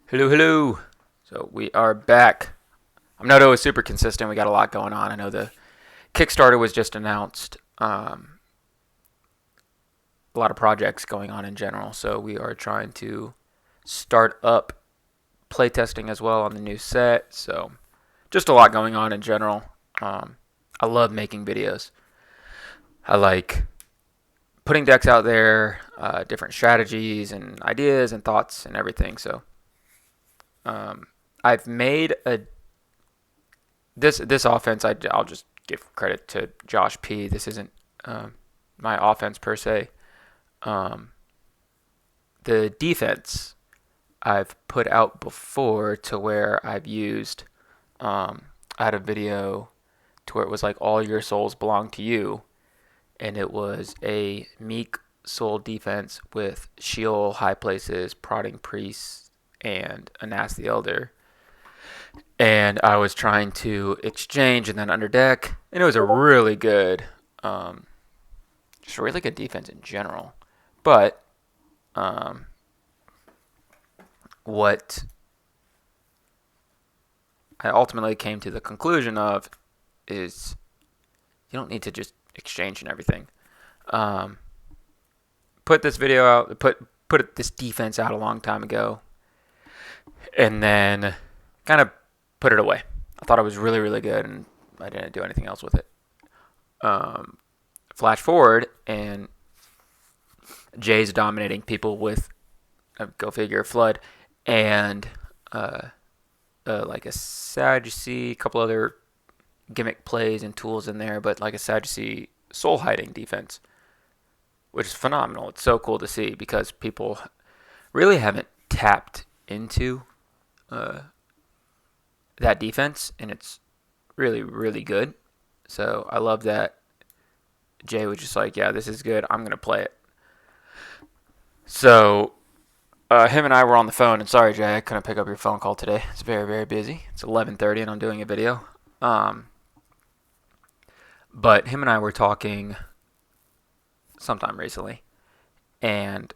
Hello, hello. So we are back. I'm not always super consistent. We got a lot going on. I know the Kickstarter was just announced. A lot of projects going on in general. So we are trying to start up playtesting as well on the new set. So just a lot going on in general. I love making videos. I like putting decks out there, different strategies and ideas and thoughts and everything. So I've made a this offense. I'll just give credit to Josh P. This isn't my offense per se. Um, the defense I've put out before to where I've used. I had a video to where it was like all your souls belong to you, and it was a meek soul defense with Sheol, High Places, Prodding Priests, and Anas the Elder. And I was trying to exchange and then under deck, and it was a really good, um, just a really good defense in general. But um, what I ultimately came to the conclusion of is you don't need to just exchange and everything. Um, put this video out, put this defense out a long time ago, and then kind of put it away. I thought it was really really good, and I didn't do anything else with it. Um, Flash forward, and Jay's dominating people with go figure flood, and like a Sadducee, a couple other gimmick plays and tools in there, but like a Sadducee soul hiding defense, which is phenomenal. It's so cool to see because people really haven't tapped into uh, that defense, and it's really really good. So I love that Jay was just like, yeah, this is good. I'm gonna play it. So him and I were on the phone, and sorry, Jay, I couldn't pick up your phone call today. It's very, very busy. It's 11:30, and I'm doing a video. Um, but him and I were talking sometime recently, and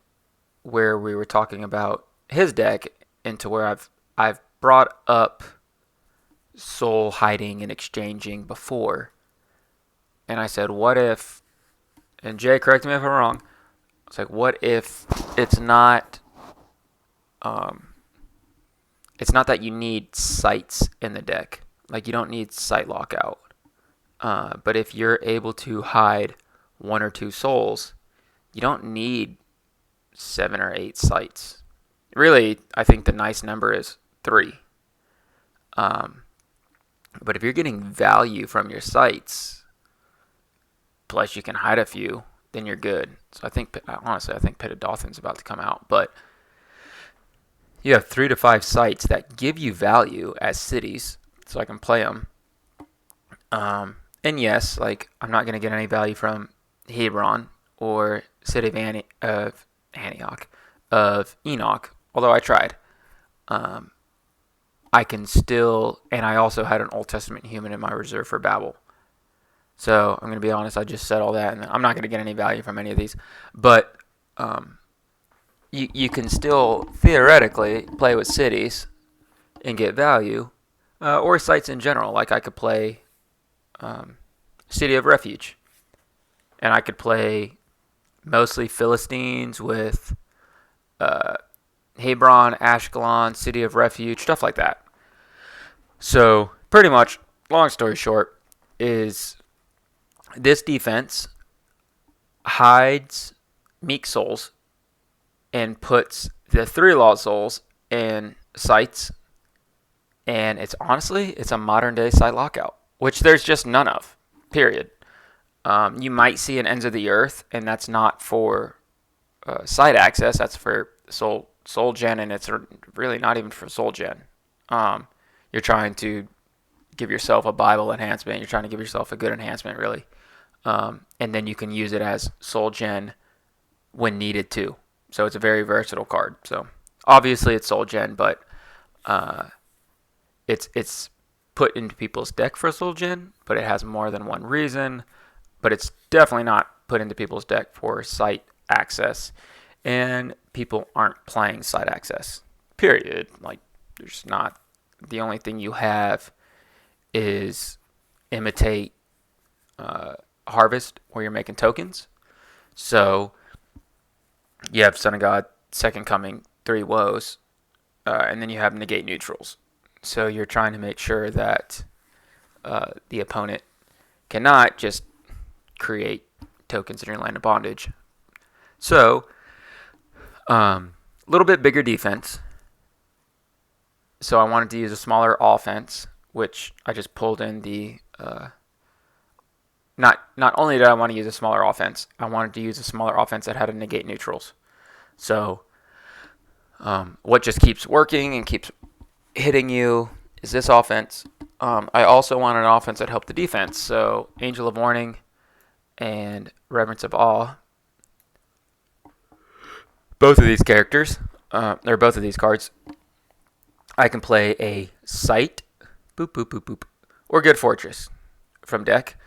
where we were talking about his deck, into where I've brought up soul hiding and exchanging before, and I said, what if? And Jay, correct me if I'm wrong. It's like, what if it's not um, it's not that you need sights in the deck. Like you don't need sight lockout. But if you're able to hide one or two souls, you don't need 7 or 8 sights. Really, I think the nice number is 3. Um, but if you're getting value from your sights, plus you can hide a few, then you're good. So I think, honestly, I think Pit of Dolphin's about to come out. But you have 3 to 5 sites that give you value as cities, so I can play them. And yes, like I'm not gonna get any value from Hebron or City of Antioch, of Enoch, although I tried. Um, I can still, and I also had an Old Testament human in my reserve for Babel. So I'm gonna be honest, I just said all that, and I'm not gonna get any value from any of these. But um, you can still theoretically play with cities and get value, or sites in general. Like I could play City of Refuge, and I could play mostly Philistines with uh, Hebron, Ashkelon, City of Refuge, stuff like that. So pretty much, long story short, is this defense hides Meek Souls and puts the 3 Law Souls in sites, and it's a modern day site lockout, which there's just none of. Period. You might see an Ends of the Earth, and that's not for site access. That's for soul gen, and it's really not even for soul gen. You're trying to give yourself a Bible enhancement. You're trying to give yourself a good enhancement, really, and then you can use it as soul gen when needed too. So it's a very versatile card. So obviously it's soul gen, but uh, it's put into people's deck for soul gen, but it has more than one reason. But it's definitely not put into people's deck for site access, and people aren't playing site access. period. Like, there's not, the only thing you have is imitate harvest, where you're making tokens. So you have Sun of God, Second Coming, 3 woes, and then you have negate neutrals. So you're trying to make sure that the opponent cannot just create tokens in your land of bondage. So, a little bit bigger defense. So I wanted to use a smaller offense, which I just pulled in the... Not only did I want to use a smaller offense, I wanted to use a smaller offense that had a negate neutrals. So what just keeps working and keeps hitting you is this offense. I also wanted an offense that helped the defense. So Angel of Warning and Reverence of Awe. Both of these characters, or both of these cards, I can play a Sight, boop, boop, boop, boop, or Good Fortress from deck.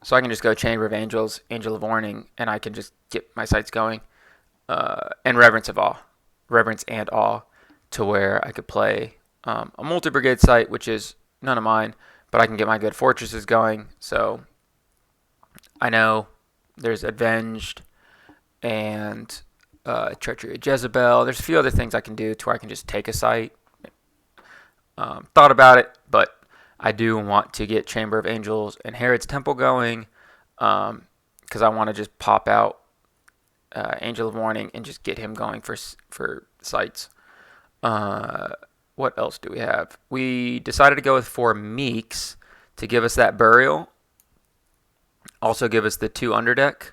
So I can just go Chamber of Angels, Angel of Warning, and I can just get my sights going. And Reverence of Awe, Reverence and Awe, to where I could play a multi-brigade sight, which is none of mine, but I can get my Good Fortresses going. So I know there's Avenged and Treachery of Jezebel. There's a few other things I can do to where I can just take a sight. Thought about it, but I do want to get Chamber of Angels and Herod's Temple going, because I want to just pop out Angel of Warning and just get him going for sights. What else do we have? We decided to go with 4 Meeks to give us that burial. Also give us the 2 underdeck.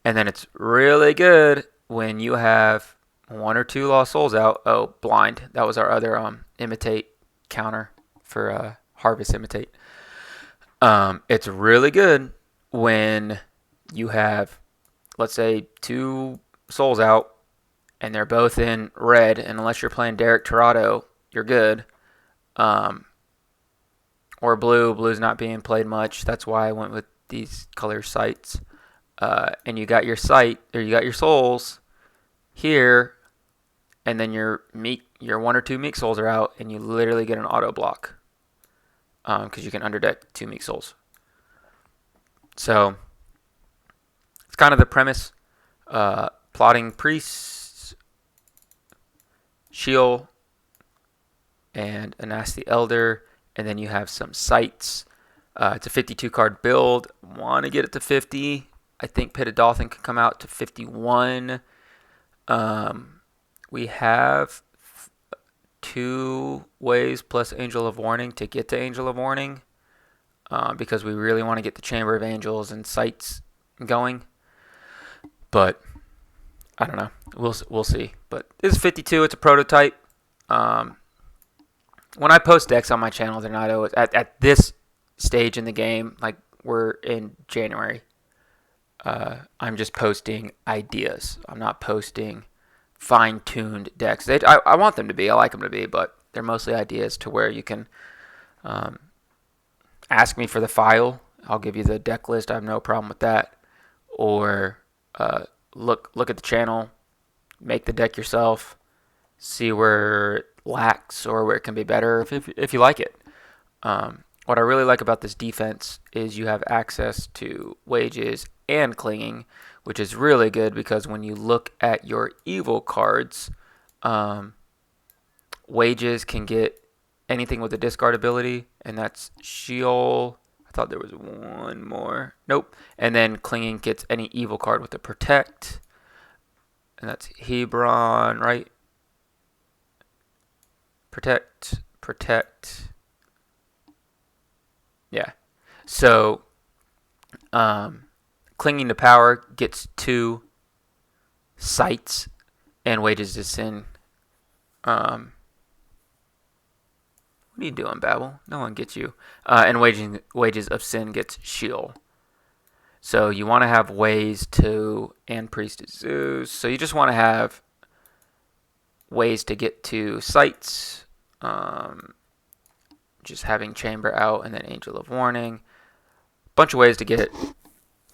And then it's really good when you have 1 or 2 lost souls out. Oh, blind. That was our other imitate counter for Harvest Imitate. It's really good when you have, let's say, 2 souls out and they're both in red, and unless you're playing Derek Torado, you're good. Or blue. Blue's not being played much. That's why I went with these color sights. And you got your sight, or you got your souls here, and then your 1 or 2 Meek souls are out, and you literally get an auto block. Because you can underdeck 2 Meek souls. So it's kind of the premise. Plotting Priests, Sheol, and Anas the Elder, and then you have some sights. It's a 52 card build. Want to get it to 50. I think Pit of Dothan can come out to 51. We have 2 ways plus Angel of Warning to get to Angel of Warning, because we really want to get the Chamber of Angels and sights going. But I don't know. We'll see. But this is 52. It's a prototype. When I post decks on my channel, they're not always at this stage in the game. Like, we're in January. I'm just posting ideas. I'm not posting fine-tuned decks. I want them to be. I like them to be, but they're mostly ideas to where you can ask me for the file. I'll give you the deck list. I have no problem with that. Or look at the channel, make the deck yourself, see where it lacks or where it can be better if you like it. What I really like about this defense is you have access to wages and clinging, which is really good because when you look at your evil cards, wages can get anything with a discard ability, and that's Sheol. I thought there was one more. Nope. And then clinging gets any evil card with a protect, and that's Hebron, right? Protect. Yeah. So, clinging to power gets 2 sights and wages to sin. What are you doing, Babel? No one gets you. And wages of sin gets Sheol. So you want to have ways to, and Priest of Zeus. So you just want to have ways to get to sights. Just having Chamber out and then Angel of Warning. Bunch of ways to get it.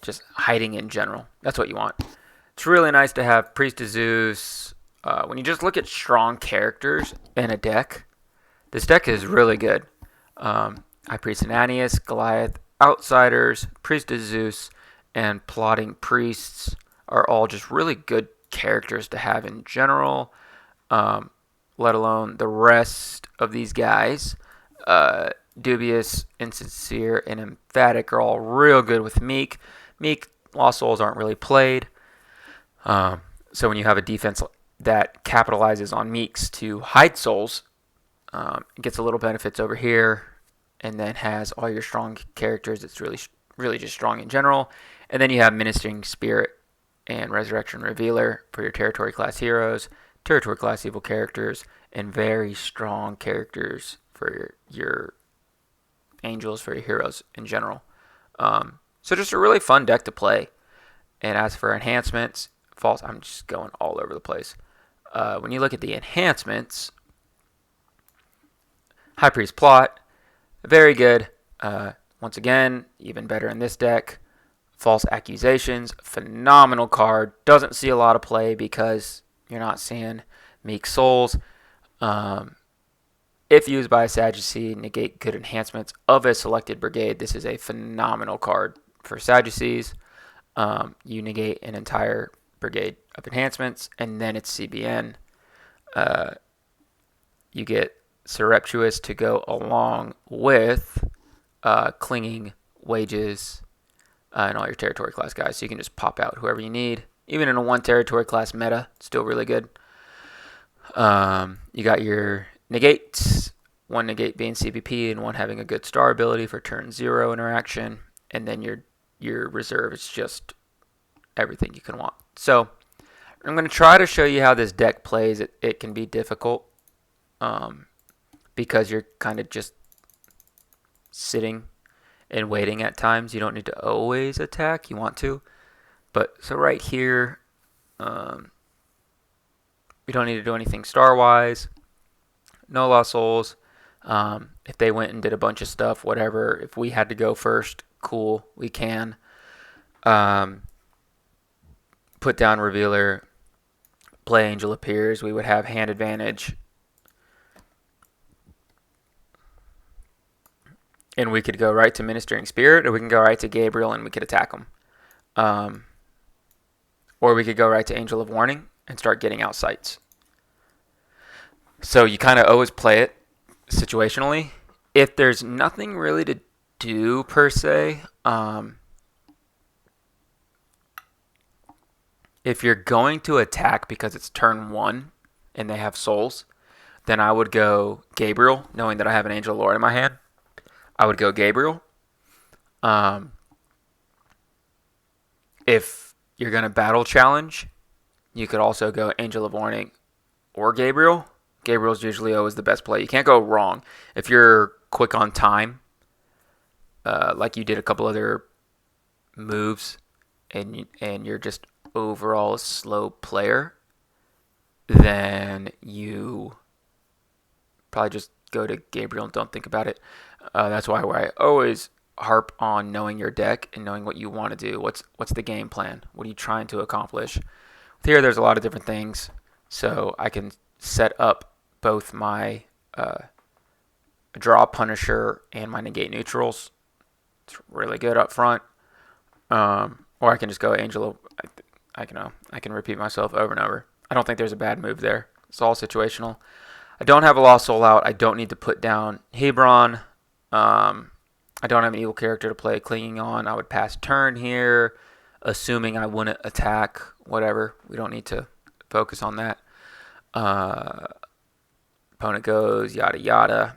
Just hiding in general. That's what you want. It's really nice to have Priest of Zeus, When you just look at strong characters in a deck, this deck is really good. High Priest Ananias, Goliath, Outsiders, Priest of Zeus, and Plotting Priests are all just really good characters to have in general, let alone the rest of these guys. Dubious, Insincere, and Emphatic are all real good with Meek. Meek, Lost Souls aren't really played. So when you have a defense that capitalizes on Meeks to hide souls, it gets a little benefits over here, and then has all your strong characters. It's really just strong in general. And then you have Ministering Spirit and Resurrection Revealer for your territory class heroes, territory class evil characters, and very strong characters for your angels, for your heroes in general. So just a really fun deck to play. And as for enhancements, false, I'm just going all over the place. When you look at the enhancements, High Priest Plot, very good. Once again, even better in this deck. False Accusations, phenomenal card. Doesn't see a lot of play because you're not seeing Meek Souls. If used by a Sadducee, negate good enhancements of a selected brigade. This is a phenomenal card for Sadducees. You negate an entire brigade of enhancements, and then it's CBN. You get Surreptitious to go along with Clinging, Wages, and all your territory class guys. So you can just pop out whoever you need. Even in a one territory class meta, still really good. You got your negates, one negate being CBP and one having a good star ability for turn 0 interaction, and then your reserve is just everything you can want. So I'm going to try to show you how this deck plays. It can be difficult because you're kind of just sitting and waiting at times. You don't need to always attack. You want to. But so right here, we don't need to do anything star-wise. No Lost Souls. If they went and did a bunch of stuff, whatever. If we had to go first, cool, we can. Put down Revealer. Play Angel Appears. We would have hand advantage. And we could go right to Ministering Spirit, or we can go right to Gabriel and we could attack them. Or we could go right to Angel of Warning and start getting out sights. So you kind of always play it situationally. If there's nothing really to do per se, if you're going to attack because it's turn 1 and they have souls, then I would go Gabriel, knowing that I have an Angel Lord in my hand. I would go Gabriel. If you're going to battle challenge, you could also go Angel of Warning or Gabriel. Gabriel's usually always the best play. You can't go wrong. If you're quick on time, like you did a couple other moves, and you're just overall a slow player, then you probably just go to Gabriel and don't think about it. That's why I always harp on knowing your deck and knowing what you want to do. What's the game plan? What are you trying to accomplish? Here, there's a lot of different things, so I can set up both my draw Punisher and my negate neutrals. It's really good up front. Or I can just go Angel. I can repeat myself over and over. I don't think there's a bad move there. It's all situational. I don't have a Lost Soul out. I don't need to put down Hebron. I don't have an evil character to play Clinging on. I would pass turn here, assuming I wouldn't attack. Whatever. We don't need to focus on that. Opponent goes, yada yada.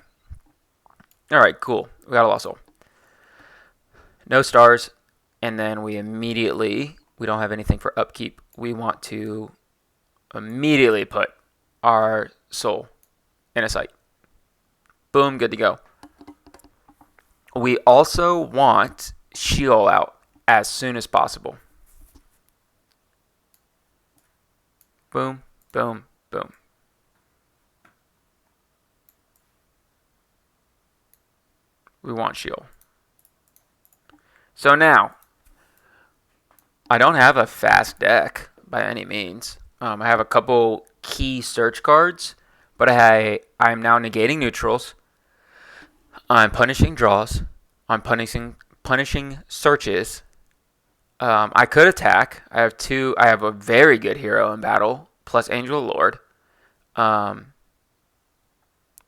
Alright, cool. We got a Lost Soul. No stars. And then we don't have anything for upkeep. We want to immediately put our soul in a sight. Boom, good to go. We also want Sheol out as soon as possible. Boom, boom, boom. We want Sheol. So now, I don't have a fast deck by any means. I have a couple key search cards, but I'm now negating neutrals. I'm punishing draws. I'm punishing searches. I could attack. I have a very good hero in battle, plus Angel Lord.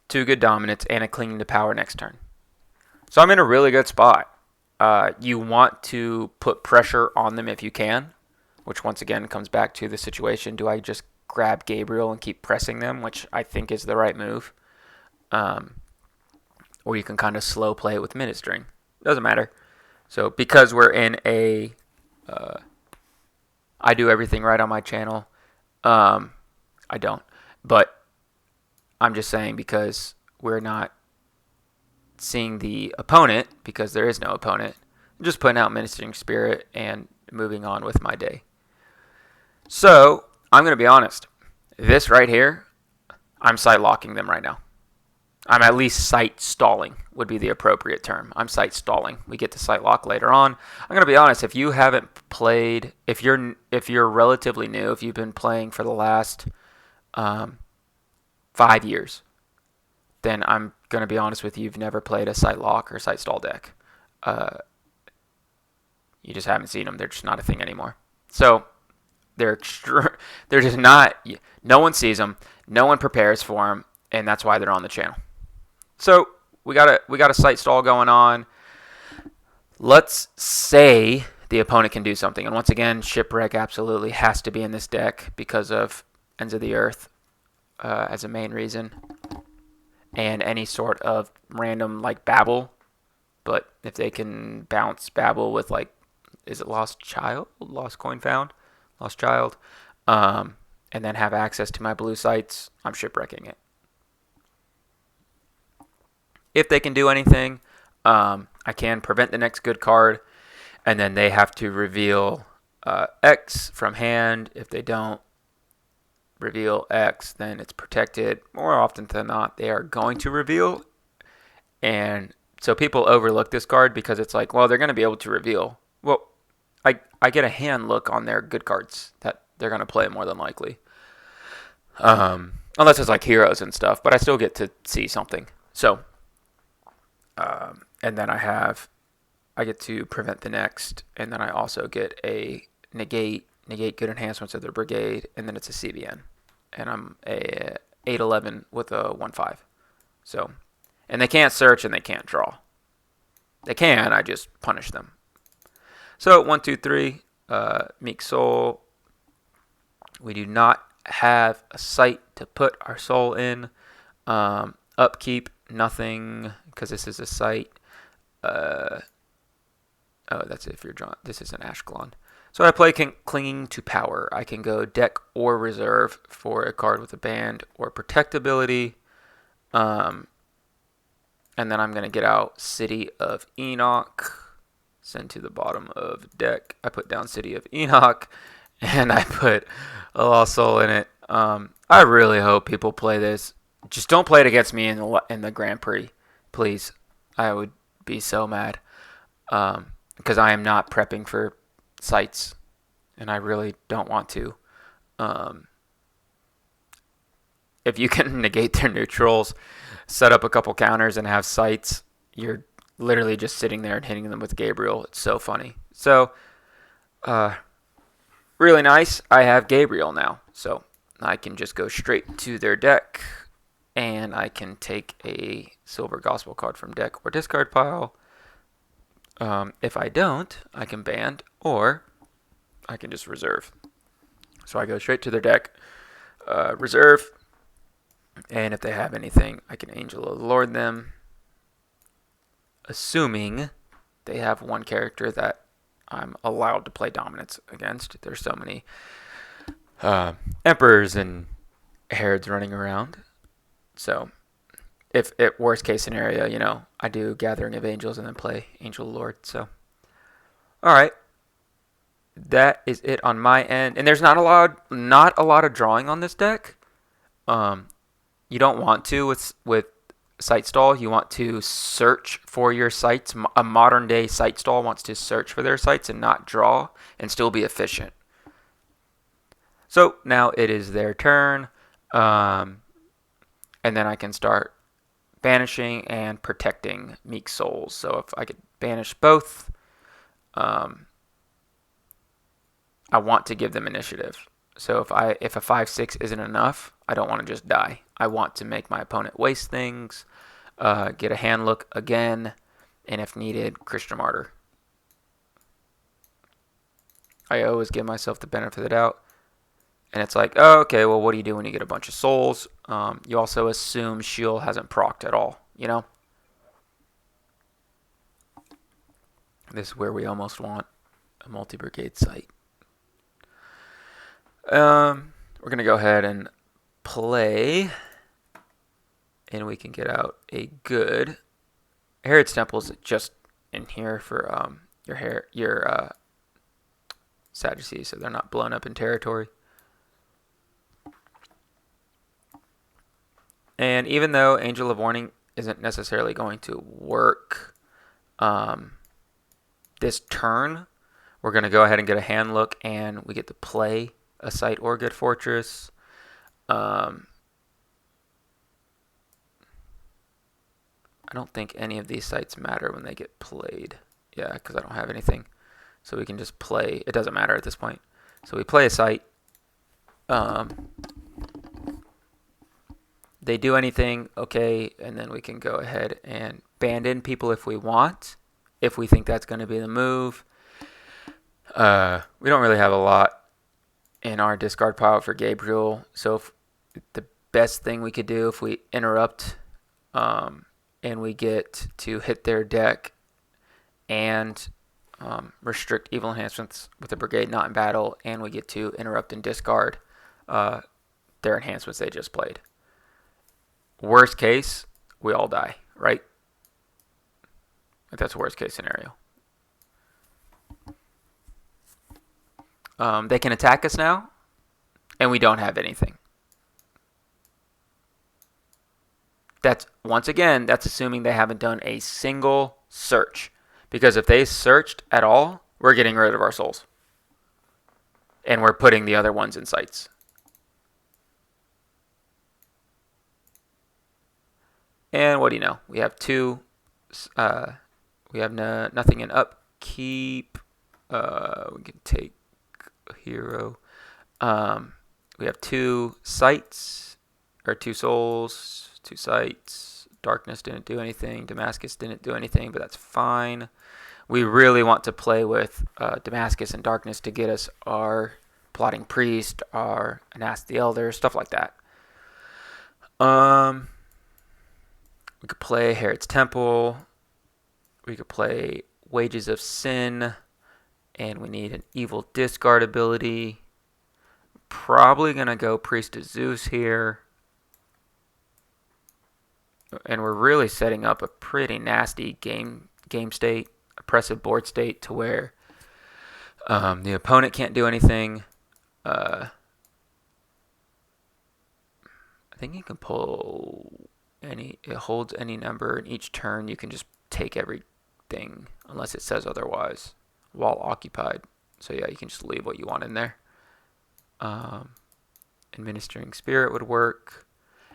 2 good dominance, and a clinging to power next turn. So I'm in a really good spot. You want to put pressure on them if you can, which once again comes back to the situation. Do I just grab Gabriel and keep pressing them, which I think is the right move? Or you can kind of slow play it with Minute String. Doesn't matter. So because we're in a... I do everything right on my channel. I don't. But I'm just saying because we're not seeing the opponent, because there is no opponent, I'm just putting out Ministering Spirit and moving on with my day. So, I'm going to be honest. This right here, I'm sight locking them right now. I'm at least sight stalling would be the appropriate term. I'm sight stalling. We get to sight lock later on. I'm going to be honest. If you haven't played, if you're relatively new, if you've been playing for the last 5 years, then I'm going to be honest with you. You've never played a sight lock or sight stall deck. You just haven't seen them. They're just not a thing anymore. So they're just not. No one sees them. No one prepares for them, and that's why they're on the channel. So we got a sight stall going on. Let's say the opponent can do something, and once again, Shipwreck absolutely has to be in this deck because of Ends of the Earth as a main reason, and any sort of random like Babel. But if they can bounce Babel with like, is it Lost Child, Lost Coin Found, Lost Child, and then have access to my blue sights, I'm shipwrecking it. If they can do anything, I can prevent the next good card, and then they have to reveal X from hand. If they don't reveal X, then it's protected. More often than not, they are going to reveal. And so people overlook this card because it's like, well, they're going to be able to reveal. Well, I get a hand look on their good cards that they're going to play more than likely. Unless it's like heroes and stuff, but I still get to see something. So, and then I get to prevent the next, and then I also get a negate good enhancements of their brigade, and then it's a CBN. And I'm a 8/11 with a 1/5. So, and they can't search and they can't draw. They can, I just punish them. So 1, 2, 3, Meek Soul. We do not have a sight to put our soul in. Upkeep, nothing, because this is a sight. Oh, that's it if you're drawn. This is an Ashkelon. So I play Clinging to Power. I can go deck or reserve for a card with a band or protect ability. And then I'm going to get out City of Enoch. Send to the bottom of deck. I put down City of Enoch. And I put a Lost Soul in it. I really hope people play this. Just don't play it against me in the Grand Prix. Please. I would be so mad. Because I am not prepping for sights. And I really don't want to. If you can negate their neutrals, set up a couple counters, and have sights, you're literally just sitting there and hitting them with Gabriel. It's so funny. So, really nice. I have Gabriel now. So, I can just go straight to their deck. And I can take a Silver Gospel card from deck or discard pile. If I don't, I can band, or I can just reserve. So I go straight to their deck, reserve, and if they have anything, I can Angel of the Lord them, assuming they have one character that I'm allowed to play dominance against. There's so many Emperors and Herods running around. So, if worst case scenario, I do Gathering of Angels and then play Angel of the Lord. So, all right, that is it on my end. And there's not a lot of drawing on this deck. You don't want to with sight stall. You want to search for your sights. A modern day sight stall wants to search for their sights and not draw and still be efficient. So now it is their turn. And then I can start banishing and protecting Meek Souls. So if I could banish both, I want to give them initiative. So if a 5/6 isn't enough, I don't want to just die. I want to make my opponent waste things, get a hand look again, and if needed, Christian Martyr. I always give myself the benefit of the doubt. And it's like, oh, okay, well, what do you do when you get a bunch of souls? You also assume shield hasn't procced at all, you know? This is where we almost want a multi-brigade site. We're going to go ahead and play. And we can get out a good... Herod's Temple's just in here for your Sadducees, so they're not blown up in territory. And even though Angel of Warning isn't necessarily going to work this turn, we're going to go ahead and get a hand look, and we get to play a site or good fortress. I don't think any of these sites matter when they get played. Yeah, because I don't have anything. So we can just play. It doesn't matter at this point. So we play a site. They do anything, okay, and then we can go ahead and band in people if we want, if we think that's going to be the move. We don't really have a lot in our discard pile for Gabriel, so if the best thing we could do if we interrupt and we get to hit their deck and restrict evil enhancements with the brigade not in battle, and we get to interrupt and discard their enhancements they just played. Worst case, we all die, right? Like that's a worst case scenario. They can attack us now, and we don't have anything. That's, once again, that's assuming they haven't done a single search. Because if they searched at all, we're getting rid of our souls. And we're putting the other ones in sites. And what do you know? We have two. We have nothing in upkeep. We can take a hero. We have two sites, or two souls, two sites. Darkness didn't do anything. Damascus didn't do anything, but that's fine. We really want to play with Damascus and Darkness to get us our Plotting Priest, our Anast the Elder, stuff like that. We could play Herod's Temple. We could play Wages of Sin. And we need an evil discard ability. Probably going to go Priest of Zeus here. And we're really setting up a pretty nasty game state, oppressive board state, to where the opponent can't do anything. I think you can pull it holds any number, and each turn you can just take everything unless it says otherwise while occupied. So yeah, you can just leave what you want in there. Administering Spirit would work,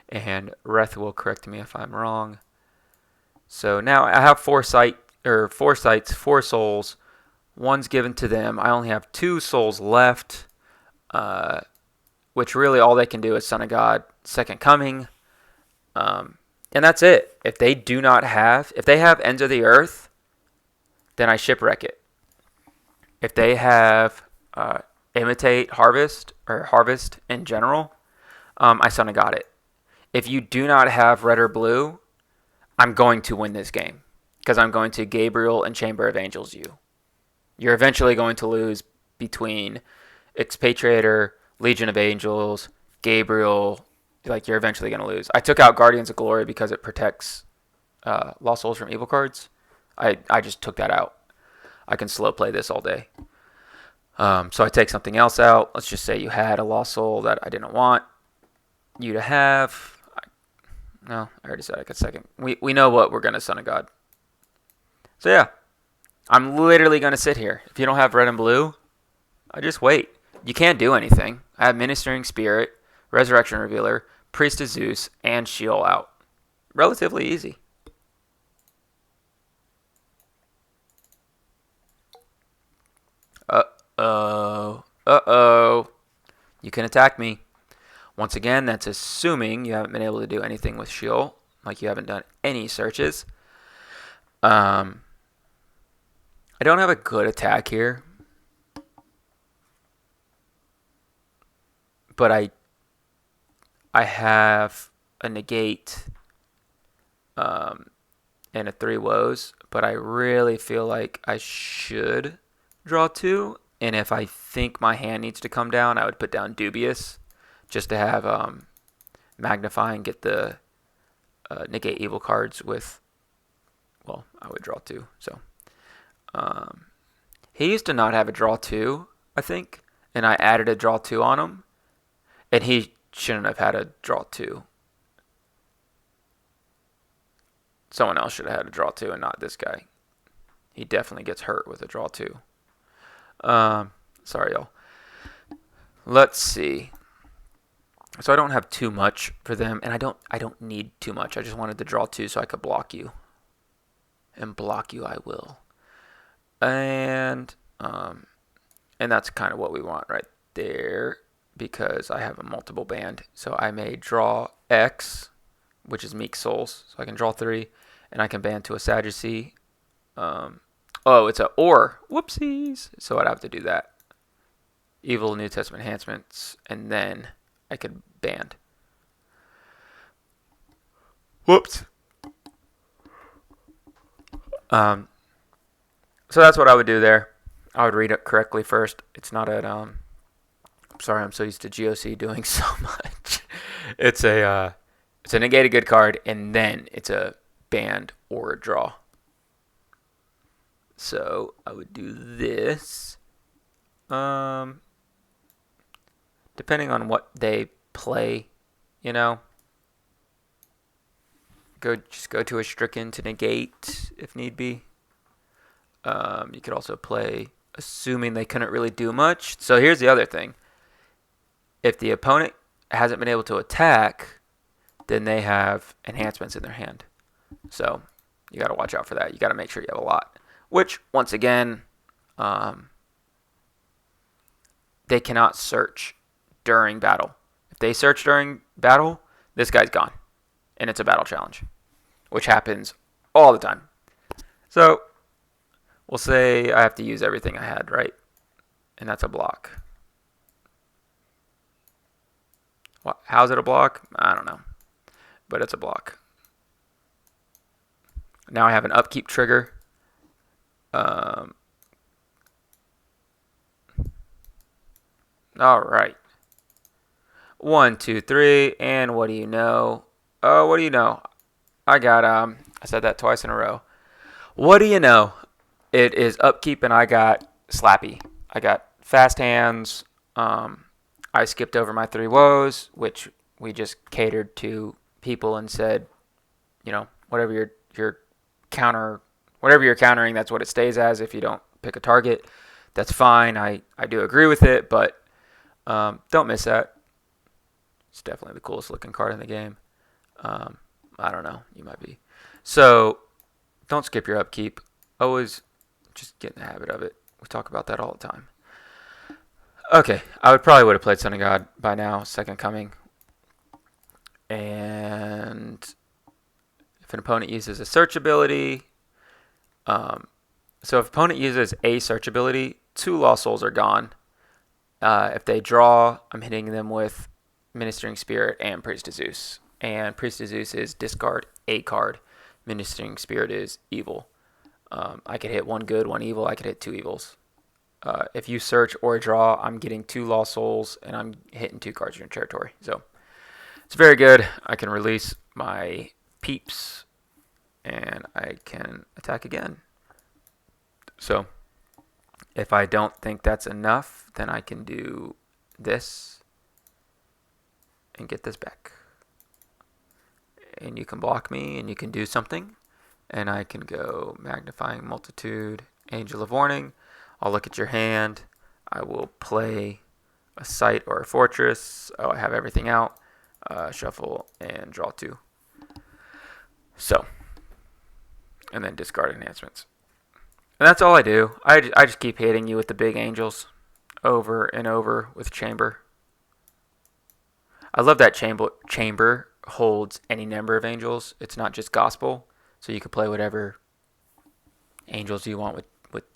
and Wrath will correct me if I'm wrong. So now I have four sites, 4 souls. One's given to them. I only have 2 souls left, which really all they can do is Son of God, Second Coming. And that's it. If they have Ends of the Earth, then I shipwreck it. If they have Imitate Harvest, or Harvest in general, I Son of God it. If you do not have red or blue, I'm going to win this game, because I'm going to Gabriel and Chamber of Angels you. You're eventually going to lose between Expatriator, Legion of Angels, Gabriel. Like, you're eventually going to lose. I took out Guardians of Glory because it protects Lost Souls from evil cards. I just took that out. I can slow play this all day. So I take something else out. Let's just say you had a Lost Soul that I didn't want you to have. No, I already said I could second. We know what we're going to Son of God. So yeah, I'm literally going to sit here. If you don't have red and blue, I just wait. You can't do anything. I have Ministering Spirit, Resurrection Revealer, Priest of Zeus, and Sheol out. Relatively easy. Uh-oh. Uh-oh. You can attack me. Once again, that's assuming you haven't been able to do anything with Sheol, like you haven't done any searches. I don't have a good attack here, but I have a negate and a 3 woes, but I really feel like I should draw 2, and if I think my hand needs to come down, I would put down Dubious, just to have Magnify and get the negate evil cards with, well, I would draw 2, so. He used to not have a draw 2, I think, and I added a draw 2 on him, and he shouldn't have had a draw 2. Someone else should have had a draw 2 and not this guy. He definitely gets hurt with a draw 2. Sorry, y'all. Let's see. So I don't have too much for them, and I don't need too much. I just wanted to draw 2 so I could block you. And block you I will. And that's kind of what we want right there, because I have a multiple band. So I may draw X, which is Meek Souls, so I can draw 3, and I can band to a Sadducee. Oh, it's a or. Whoopsies. So I'd have to do that. Evil New Testament enhancements, and then I could band. Whoops. So that's what I would do there. I would read it correctly first. It's not at I'm sorry, I'm so used to GOC doing so much. It's a negate a good card, and then it's a band or a draw. So I would do this. Depending on what they play, you know. Just go to a Stricken to negate if need be. You could also play, assuming they couldn't really do much. So here's the other thing. If the opponent hasn't been able to attack, then they have enhancements in their hand. So you got to watch out for that. You got to make sure you have a lot. Which, once again, they cannot search during battle. If they search during battle, this guy's gone. And it's a battle challenge, which happens all the time. So we'll say I have to use everything I had, right? And that's a block. How's it a block? I don't know. But it's a block. Now I have an upkeep trigger. All right. 1, 2, 3, and what do you know? Oh, what do you know? I got I said that twice in a row. What do you know? It is upkeep, and I got Slappy. I got fast hands. I skipped over my 3 woes, which we just catered to people and said, you know, whatever you're countering, that's what it stays as. If you don't pick a target, that's fine. I do agree with it, but don't miss that. It's definitely the coolest looking card in the game. I don't know. You might be. So don't skip your upkeep. Always just get in the habit of it. We talk about that all the time. Okay, I probably would have played Sun of God by now, Second Coming. And if an opponent uses a search ability, so if opponent uses a search ability, 2 Lost Souls are gone. If they draw, I'm hitting them with Ministering Spirit and Priest of Zeus. And Priest of Zeus is discard a card. Ministering Spirit is evil. I could hit 1 good, 1 evil. I could hit 2 evils. If you search or draw, I'm getting 2 Lost Souls, and I'm hitting 2 cards in your territory. So it's very good. I can release my peeps, and I can attack again. So if I don't think that's enough, then I can do this and get this back. And you can block me, and you can do something. And I can go Magnifying Multitude, Angel of Warning. I'll look at your hand. I will play a site or a fortress. Oh, I have everything out. Shuffle and draw 2. So, and then discard enhancements. And that's all I do. I just keep hitting you with the big angels over and over with chamber. I love that chamber holds any number of angels. It's not just gospel, so you can play whatever angels you want with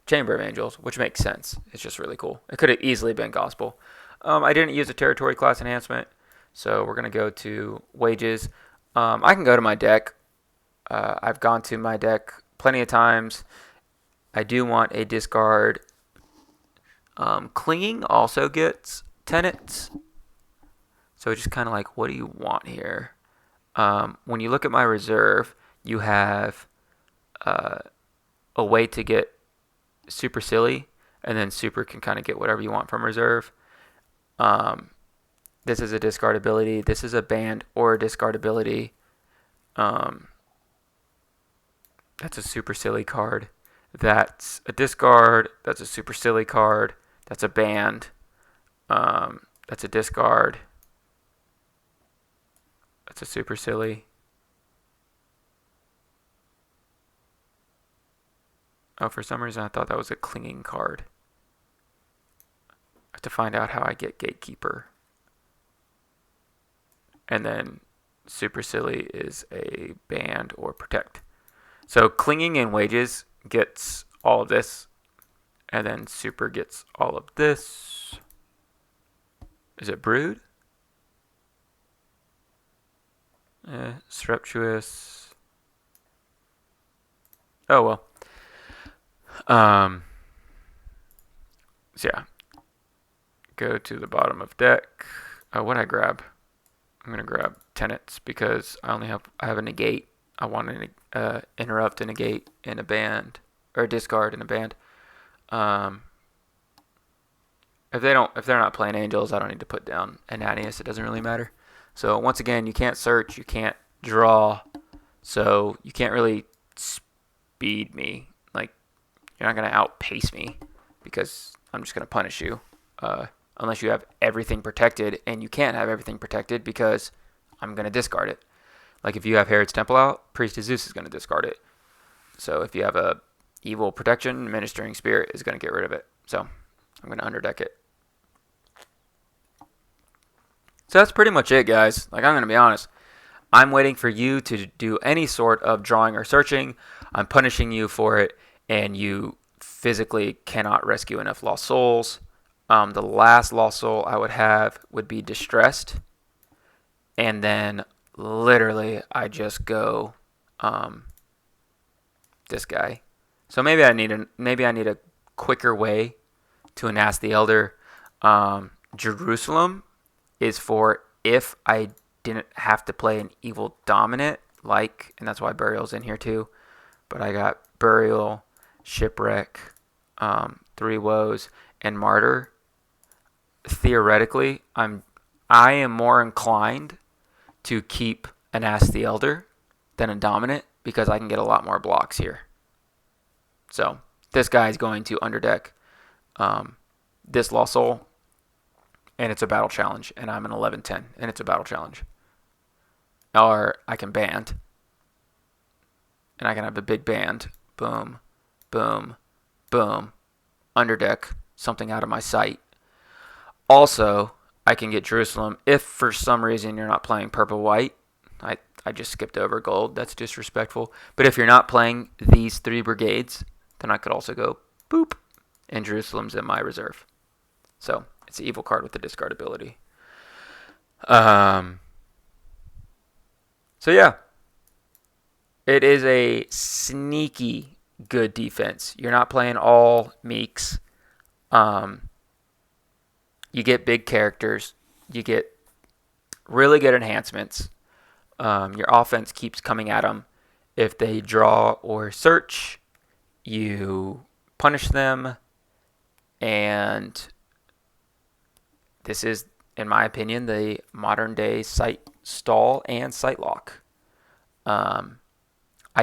chamber of angels, which makes sense. It's just really cool. It could have easily been gospel. I didn't use a territory class enhancement, so we're going to go to wages. I can go to my deck. I've gone to my deck plenty of times. I do want a discard. Clinging also gets tenets. So just kind of like, what do you want here? When you look at my reserve, you have a way to get super silly, and then super can kind of get whatever you want from reserve. This is a discard ability. This is a banned or a discard ability. That's a super silly card. That's a discard. That's a super silly card. That's a banned. That's a discard. That's a super silly. Oh, for some reason I thought that was a clinging card. I have to find out how I get Gatekeeper. And then super silly is a banned or protect. So clinging and wages gets all of this, and then super gets all of this. Is it brood? Surreptitious. Oh well. So yeah. Go to the bottom of deck. What I grab? I'm gonna grab tenets because I have a negate. I want to interrupt a negate in a band, or a discard in a band. If they're not playing angels, I don't need to put down Ananias. It doesn't really matter. So once again, you can't search, you can't draw, so you can't really speed me. Like, you're not gonna outpace me because I'm just gonna punish you. Unless you have everything protected, and you can't have everything protected because I'm gonna discard it. Like if you have Herod's Temple out, Priest of Zeus is gonna discard it. So if you have a evil protection, Ministering Spirit is gonna get rid of it. So I'm gonna underdeck it. So that's pretty much it, guys. Like, I'm going to be honest. I'm waiting for you to do any sort of drawing or searching. I'm punishing you for it, and you physically cannot rescue enough lost souls. The last lost soul I would have would be Distressed. And then, literally, I just go this guy. So maybe I need a quicker way to Anas the Elder. Jerusalem is for if I didn't have to play an evil dominant, and that's why Burial's in here too. But I got Burial, Shipwreck, 3 Woes, and Martyr. Theoretically, I am more inclined to keep Anas the Elder than a dominant because I can get a lot more blocks here. So this guy is going to underdeck this Lost Soul. And it's a battle challenge, and I'm an 11-10, and it's a battle challenge. Or I can band, and I can have a big band. Boom, boom, boom. Underdeck something out of my sight. Also, I can get Jerusalem if for some reason you're not playing purple-white. I just skipped over gold. That's disrespectful. But if you're not playing these 3 brigades, then I could also go boop, and Jerusalem's in my reserve. So it's an evil card with the discard ability. So yeah, it is a sneaky good defense. You're not playing all meeks. You get big characters. You get really good enhancements. Your offense keeps coming at them. If they draw or search, you punish them, and this is, in my opinion, the modern day site stall and site lock. I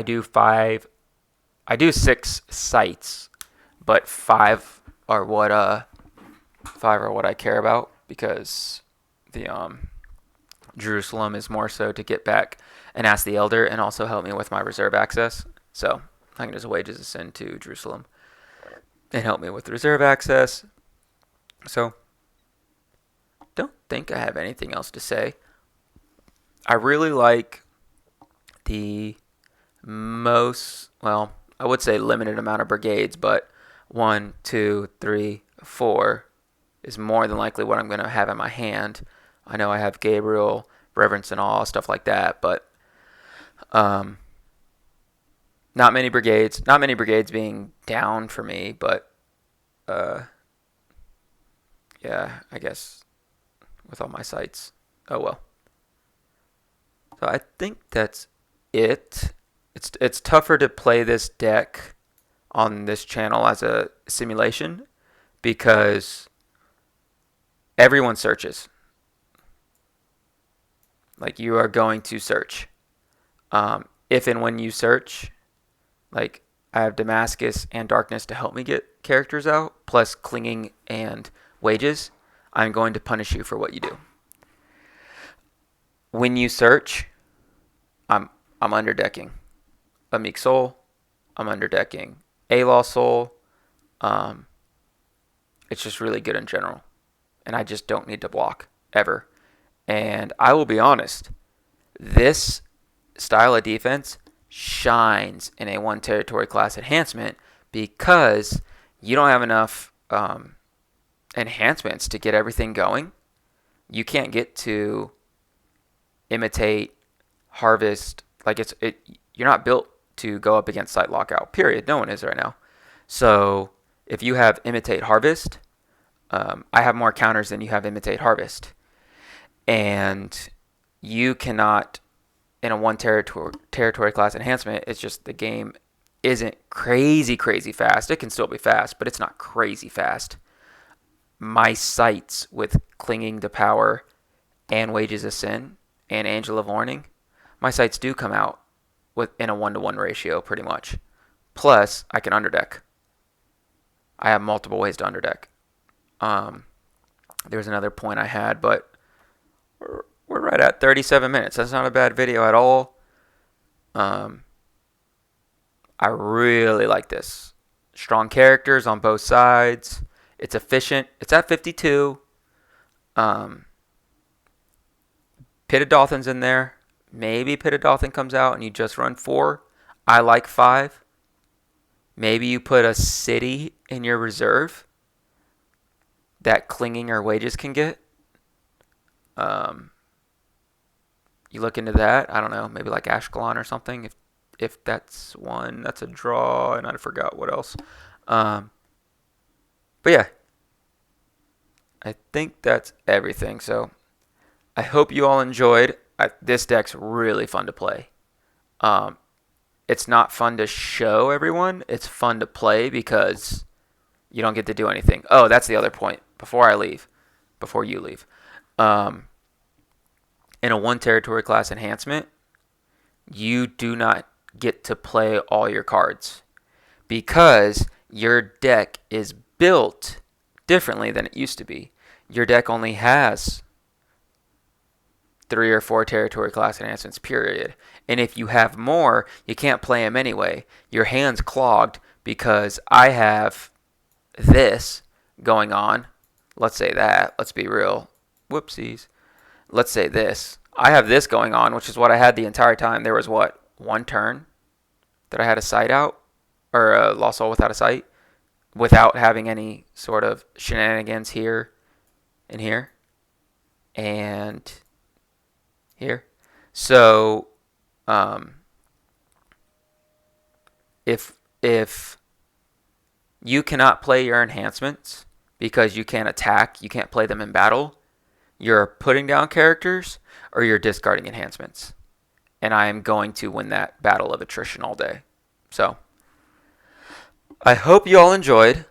do 6 sites, but 5 are what I care about. because the Jerusalem is more so to get back and ask the Elder and also help me with my reserve access. So I can just wages of sin to Jerusalem and help me with the reserve access. So don't think I have anything else to say. I really like the most, well, I would say limited amount of brigades, but 1, 2, 3, 4 is more than likely what I'm going to have in my hand. I know I have Gabriel, Reverence and Awe, stuff like that, but not many brigades. Not many brigades being down for me, but yeah, I guess with all my sites. Oh well. So I think that's it. It's tougher to play this deck on this channel as a simulation because everyone searches. Like, you are going to search. If and when you search, like, I have Damascus and Darkness to help me get characters out, plus Clinging and Wages. I'm going to punish you for what you do. When you search, I'm underdecking a Meek Soul. I'm underdecking a Lost Soul. It's just really good in general, and I just don't need to block ever. And I will be honest, this style of defense shines in a 1 territory class enhancement because you don't have enough enhancements to get everything going. You can't get to imitate, harvest, like you're not built to go up against Site Lockout, period. No one is right now. So if you have Imitate Harvest, I have more counters than you have Imitate Harvest. And you cannot, in a 1 territory class enhancement, it's just the game isn't crazy fast. It can still be fast, but it's not crazy fast. My sites with Clinging to Power and Wages of Sin and Angel of Warning, my sites do come out in a 1-to-1 ratio pretty much. Plus, I can underdeck. I have multiple ways to underdeck. There's another point I had, but we're right at 37 minutes. That's not a bad video at all. I really like this. Strong characters on both sides. It's efficient. It's at 52. Pitted Dolphin's in there. Maybe Pitted Dolphin comes out and you just run 4. I like 5. Maybe you put a city in your reserve that Clinging or Wages can get. You look into that. I don't know, maybe like Ashkelon or something. If that's one, that's a draw, and I forgot what else. But yeah, I think that's everything. So I hope you all enjoyed. This deck's really fun to play. It's not fun to show everyone. It's fun to play because you don't get to do anything. Oh, that's the other point. Before you leave. In a 1 territory class enhancement, you do not get to play all your cards because your deck is built differently than it used to be. Your deck only has 3 or 4 territory class enhancements, period. And if you have more, you can't play them anyway. Your hand's clogged because I have this going on. Let's say that. Let's be real. Whoopsies. Let's say this. I have this going on, which is what I had the entire time. There was, 1 turn that I had a sight out, or a Lost Soul without a sight, without having any sort of shenanigans here and here and here. So, if you cannot play your enhancements because you can't attack, you can't play them in battle, you're putting down characters or you're discarding enhancements. And I am going to win that battle of attrition all day. So, I hope you all enjoyed.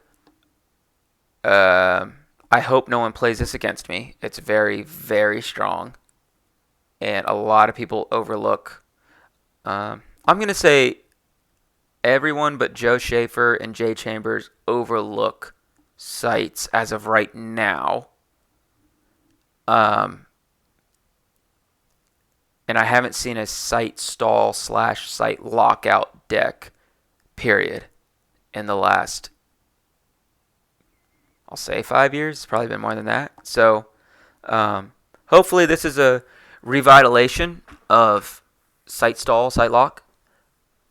I hope no one plays this against me. It's very, very strong. And a lot of people overlook. I'm going to say everyone but Joe Schaefer and Jay Chambers overlook sites as of right now. And I haven't seen a sight stall / sight lockout deck, period, in the last, I'll say 5 years. It's probably been more than that. So hopefully this is a revitalization of sight stall, sight lock.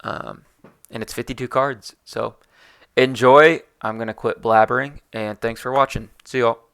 And it's 52 cards. So enjoy. I'm going to quit blabbering. And thanks for watching. See y'all.